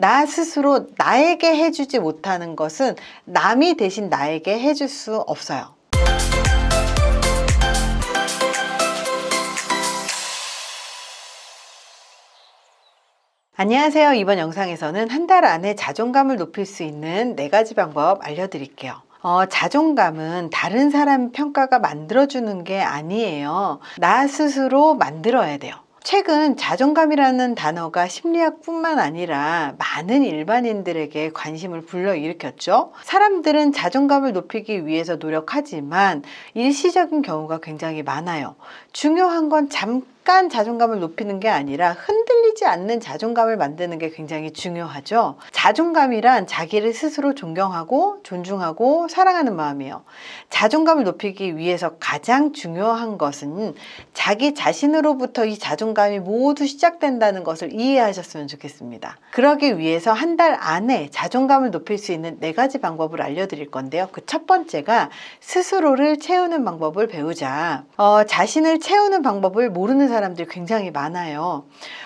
나 스스로 나에게 해주지 못하는 것은 남이 대신 나에게 해줄 수 없어요. 안녕하세요. 이번 영상에서는 한 달 안에 자존감을 높일 수 있는 4가지 방법 알려드릴게요. 자존감은 다른 사람 평가가 만들어주는 게 아니에요. 나 스스로 만들어야 돼요. 최근 자존감이라는 단어가 심리학뿐만 아니라 많은 일반인들에게 관심을 불러일으켰죠. 사람들은 자존감을 높이기 위해서 노력하지만 일시적인 경우가 굉장히 많아요. 중요한 건 잠깐 자존감을 높이는 게 아니라 흔들리지 않는 자존감을 만드는 게 굉장히 중요하죠. 자존감이란 자기를 스스로 존경하고 존중하고 사랑하는 마음이에요. 자존감을 높이기 위해서 가장 중요한 것은 자기 자신으로부터 이 자존감이 모두 시작된다는 것을 이해하셨으면 좋겠습니다. 그러기 위해서 한 달 안에 자존감을 높일 수 있는 4가지 방법을 알려드릴 건데요. 그 첫 번째가 스스로를 채우는 방법을 배우자. 자신을 채우는 방법을 모르는 사람들이 굉장히 많아요.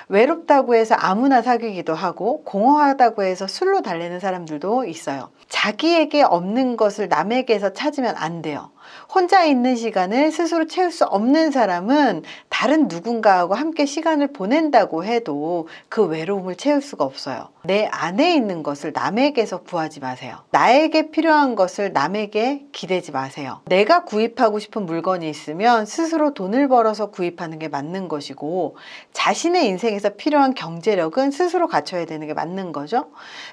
외롭다고 해서 아무나 사귀기도 하고 공허하다고 해서 술로 달래는 사람들도 있어요. 자기에게 없는 것을 남에게서 찾으면 안 돼요. 혼자 있는 시간을 스스로 채울 수 없는 사람은 다른 누군가하고 함께 시간을 보낸다고 해도 그 외로움을 채울 수가 없어요. 내 안에 있는 것을 남에게서 구하지 마세요. 나에게 필요한 것을 남에게 기대지 마세요. 내가 구입하고 싶은 물건이 있으면 스스로 돈을 벌어서 구입하는 게 맞는 것이고, 자신의 인생에서 필요한 경제력은 스스로 갖춰야 되는 게 맞는 거죠.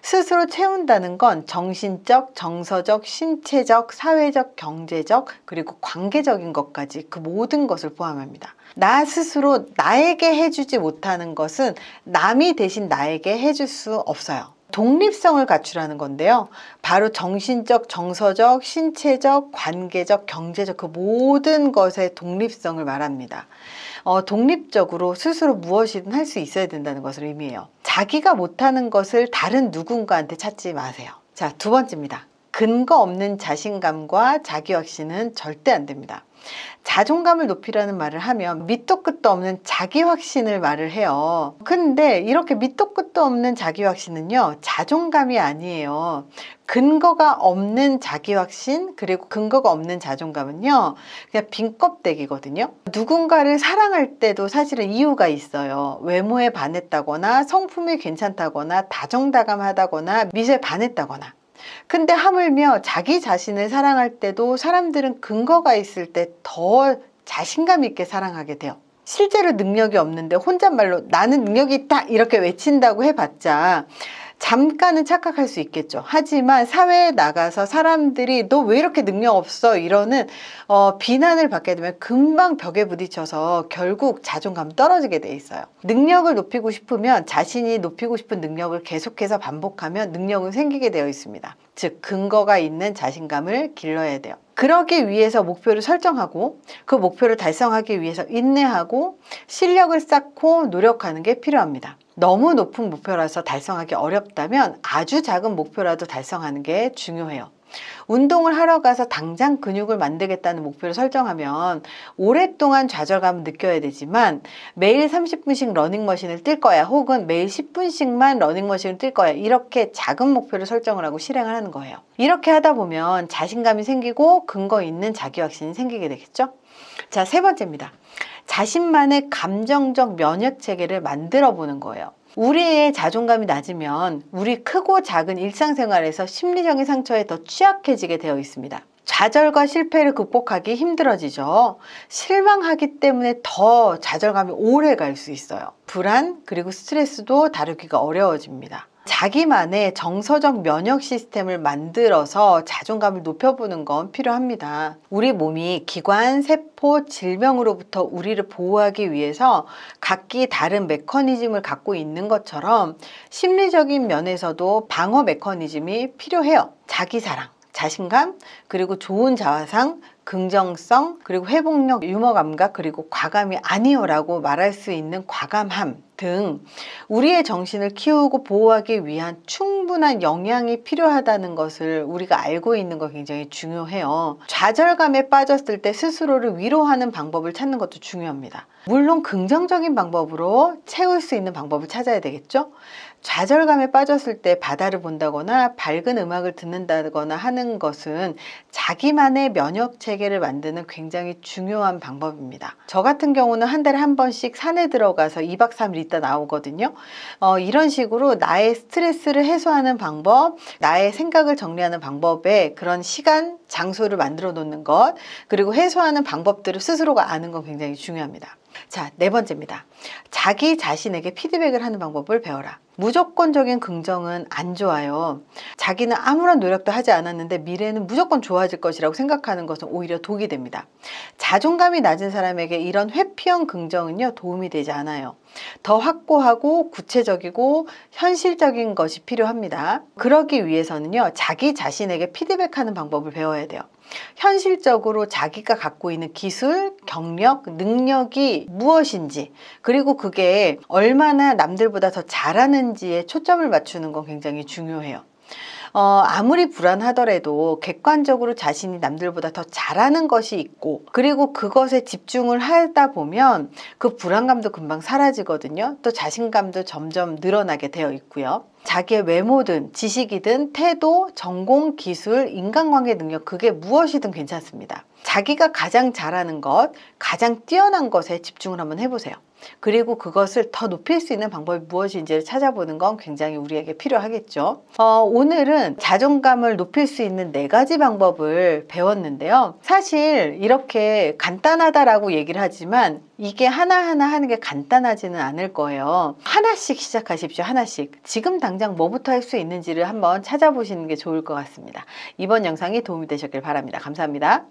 스스로 채운다는 건 정신적, 정서적, 신체적, 사회적, 경제적, 그리고 관계적인 것까지 그 모든 것을 포함합니다. 나 스스로 나에게 해주지 못하는 것은 남이 대신 나에게 해줄 수 없어요. 독립성을 갖추라는 건데요. 바로 정신적, 정서적, 신체적, 관계적, 경제적 그 모든 것의 독립성을 말합니다. 독립적으로 스스로 무엇이든 할 수 있어야 된다는 것을 의미해요. 자기가 못하는 것을 다른 누군가한테 찾지 마세요. 자, 2번째입니다. 근거 없는 자신감과 자기 확신은 절대 안 됩니다. 자존감을 높이라는 말을 하면 밑도 끝도 없는 자기 확신을 말을 해요. 근데 이렇게 밑도 끝도 없는 자기 확신은요, 자존감이 아니에요. 근거가 없는 자기 확신, 그리고 근거가 없는 자존감은요, 그냥 빈 껍데기거든요. 누군가를 사랑할 때도 사실은 이유가 있어요. 외모에 반했다거나, 성품이 괜찮다거나, 다정다감하다거나, 미소에 반했다거나. 근데 하물며 자기 자신을 사랑할 때도 사람들은 근거가 있을 때 더 자신감 있게 사랑하게 돼요. 실제로 능력이 없는데 혼잣말로 나는 능력이 있다 이렇게 외친다고 해봤자 잠깐은 착각할 수 있겠죠. 하지만 사회에 나가서 사람들이 너 왜 이렇게 능력 없어 이러는 비난을 받게 되면 금방 벽에 부딪혀서 결국 자존감 떨어지게 돼 있어요. 능력을 높이고 싶으면 자신이 높이고 싶은 능력을 계속해서 반복하면 능력은 생기게 되어 있습니다. 즉 근거가 있는 자신감을 길러야 돼요. 그러기 위해서 목표를 설정하고 그 목표를 달성하기 위해서 인내하고 실력을 쌓고 노력하는 게 필요합니다. 너무 높은 목표라서 달성하기 어렵다면 아주 작은 목표라도 달성하는 게 중요해요. 운동을 하러 가서 당장 근육을 만들겠다는 목표를 설정하면 오랫동안 좌절감을 느껴야 되지만 매일 30분씩 러닝머신을 뛸 거야, 혹은 매일 10분씩만 러닝머신을 뛸 거야, 이렇게 작은 목표를 설정을 하고 실행을 하는 거예요. 이렇게 하다 보면 자신감이 생기고 근거 있는 자기 확신이 생기게 되겠죠. 자, 3번째입니다. 자신만의 감정적 면역 체계를 만들어 보는 거예요. 우리의 자존감이 낮으면 우리 크고 작은 일상생활에서 심리적인 상처에 더 취약해지게 되어 있습니다. 좌절과 실패를 극복하기 힘들어지죠. 실망하기 때문에 더 좌절감이 오래 갈 수 있어요. 불안 그리고 스트레스도 다루기가 어려워집니다. 자기만의 정서적 면역 시스템을 만들어서 자존감을 높여보는 건 필요합니다. 우리 몸이 기관, 세포, 질병으로부터 우리를 보호하기 위해서 각기 다른 메커니즘을 갖고 있는 것처럼 심리적인 면에서도 방어 메커니즘이 필요해요. 자기사랑, 자신감, 그리고 좋은 자화상, 긍정성, 그리고 회복력, 유머 감각, 그리고 과감이 아니요라고 말할 수 있는 과감함 등 우리의 정신을 키우고 보호하기 위한 충분한 영양이 필요하다는 것을 우리가 알고 있는 거 굉장히 중요해요. 좌절감에 빠졌을 때 스스로를 위로하는 방법을 찾는 것도 중요합니다. 물론 긍정적인 방법으로 채울 수 있는 방법을 찾아야 되겠죠. 좌절감에 빠졌을 때 바다를 본다거나 밝은 음악을 듣는다거나 하는 것은 자기만의 면역 체계를 만드는 굉장히 중요한 방법입니다. 저 같은 경우는 한 달에 한 번씩 산에 들어가서 2박 3일 있다 나오거든요. 이런 식으로 나의 스트레스를 해소하는 방법, 나의 생각을 정리하는 방법에 그런 시간, 장소를 만들어 놓는 것, 그리고 해소하는 방법들을 스스로가 아는 건 굉장히 중요합니다. 자, 네 번째입니다. 자기 자신에게 피드백을 하는 방법을 배워라. 무조건적인 긍정은 안 좋아요. 자기는 아무런 노력도 하지 않았는데 미래는 무조건 좋아질 것이라고 생각하는 것은 오히려 독이 됩니다. 자존감이 낮은 사람에게 이런 회피형 긍정은요, 도움이 되지 않아요. 더 확고하고 구체적이고 현실적인 것이 필요합니다. 그러기 위해서는요, 자기 자신에게 피드백하는 방법을 배워야 돼요. 현실적으로 자기가 갖고 있는 기술, 경력, 능력이 무엇인지, 그리고 그게 얼마나 남들보다 더 잘하는지에 초점을 맞추는 건 굉장히 중요해요. 아무리 불안하더라도 객관적으로 자신이 남들보다 더 잘하는 것이 있고, 그리고 그것에 집중을 하다 보면 그 불안감도 금방 사라지거든요. 또 자신감도 점점 늘어나게 되어 있고요. 자기의 외모든 지식이든 태도, 전공, 기술, 인간관계 능력, 그게 무엇이든 괜찮습니다. 자기가 가장 잘하는 것, 가장 뛰어난 것에 집중을 한번 해보세요. 그리고 그것을 더 높일 수 있는 방법이 무엇인지를 찾아보는 건 굉장히 우리에게 필요하겠죠. 오늘은 자존감을 높일 수 있는 4가지 방법을 배웠는데요. 사실 이렇게 간단하다라고 얘기를 하지만 이게 하나하나 하는 게 간단하지는 않을 거예요. 하나씩 시작하십시오. 하나씩. 지금 당장 뭐부터 할 수 있는지를 한번 찾아보시는 게 좋을 것 같습니다. 이번 영상이 도움이 되셨길 바랍니다. 감사합니다.